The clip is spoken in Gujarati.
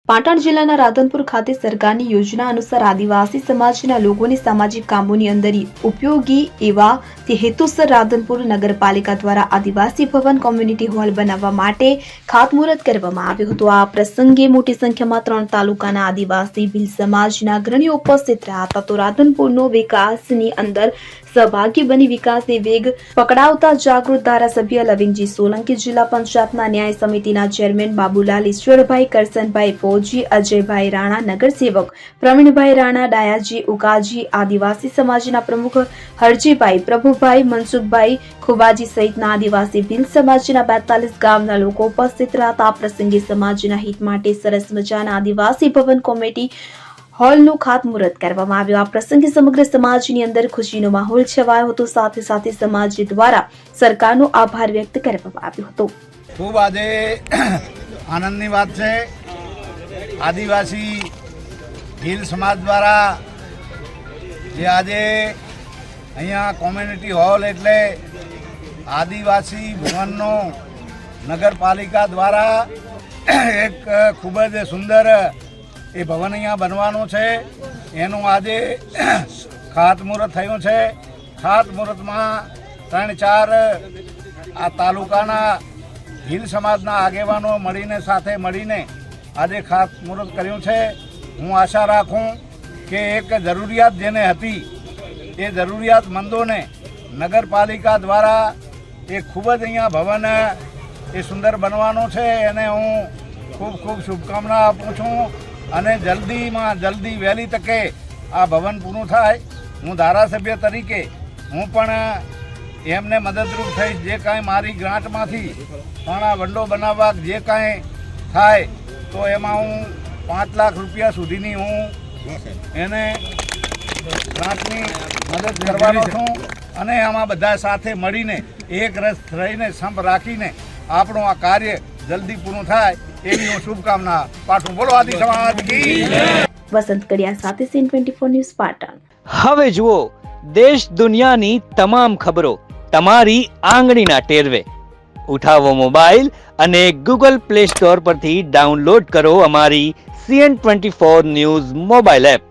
પાટણ જિલ્લાના રાધનપુર ખાતે સરકારની યોજના અનુસાર આદિવાસી સમાજના લોકોને સામાજિક કામોની અંદર ઉપયોગી એવા તે હેતુસર રાધનપુર નગરપાલિકા દ્વારા આદિવાસી ભવન કોમ્યુનિટી હોલ બનાવવા માટે ખાતમુહૂર્ત કરવામાં આવ્યું હતું। આ પ્રસંગે મોટી સંખ્યામાં 3 તાલુકાના આદિવાસી ભીલ સમાજના અગ્રણીઓ ઉપસ્થિત રહ્યા હતા। તો રાધનપુરનો વિકાસની અંદર સહભાગી બની વિકાસને વેગ પકડાવતા જાગૃત ધારાસભ્ય લવિંગજી સોલંકી, જિલ્લા પંચાયતના ન્યાય સમિતિના ચેરમેન બાબુલાલ ઈશ્વરભાઈ, કરસનભાઈ ફોજી, અજયભાઈ રાણા, નગરસેવક પ્રવીણભાઈ રાણા, ડાયાજી ઉકાજી, આદિવાસી સમાજના પ્રમુખ હરજીભાઈ, પ્રભુભાઈ, મનસુખભાઈ ખુબાજી સહિતના આદિવાસી ભીલ સમાજના 42 ગામના લોકો ઉપસ્થિત રહ્યા હતા। આ પ્રસંગે સમાજના હિત માટે સરસ મજાના આદિવાસી ભવન કોમ્યુનિટી હોલનું ખાતમુહૂર્ત કરવામાં આવ્યું। આ પ્રસંગે સમગ્ર સમાજની અંદર ખુશીનો માહોલ છવાયો હતો। સાથે સાથે સમાજ દ્વારા સરકારનો આભાર વ્યક્ત કરવામાં આવ્યો હતો। ખૂબ આજે આનંદની વાત છે। આદિવાસી ભીલ સમાજ દ્વારા જે આજે અહીંયા કોમ્યુનિટી હોલ એટલે આદિવાસી ભવનનો નગરપાલિકા દ્વારા એક ખૂબ જ સુંદર એ ભવન અહીંયા બનવાનું છે, એનું આજે ખાતમુહૂર્ત થયું છે। ખાતમુહૂર્તમાં 3-4 આ તાલુકાના ભીલ સમાજના આગેવાનો મળીને સાથે મળીને આજે ખાતમુહૂર્ત કર્યું છે। હું આશા રાખું કે એક જરૂરિયાત જેને હતી એ જરૂરિયાતમંદોને નગરપાલિકા દ્વારા એ ખૂબ જ અહીંયા ભવન એ સુંદર બનવાનું છે, એને હું ખૂબ ખૂબ શુભકામના આપું છું અને જલ્દીમાં જલ્દી વહેલી તકે આ ભવન પૂરું થાય। હું ધારાસભ્ય તરીકે હું પણ એમને મદદરૂપ થઈશ, જે કાંઈ મારી ગ્રાન્ટમાંથી પણ આ વંડો બનાવવા જે કાંઈ થાય તો એમાં હું 5 લાખ રૂપિયા સુધીની હું એને ગ્રાન્ટની મદદ કરવાનો છું અને આમાં બધા સાથે મળીને એક રસ રહીને સંપ રાખીને આપણું આ કાર્ય જલ્દી પૂરું થાય એવી હું શુભકામના પાઠવું। બોલો આદિ સમાજ કી જય। વસંત કડિયા સાથે સીન 24 ન્યૂઝ પાટણ। હવે જુઓ દેશ દુનિયાની તમામ ખબરો તમારી આંગળીના ટેરવે। ઉઠાવો મોબાઈલ અને ગૂગલ પ્લે સ્ટોર પરથી ડાઉનલોડ કરો અમારી CN24 ન્યૂઝ મોબાઈલ એપ।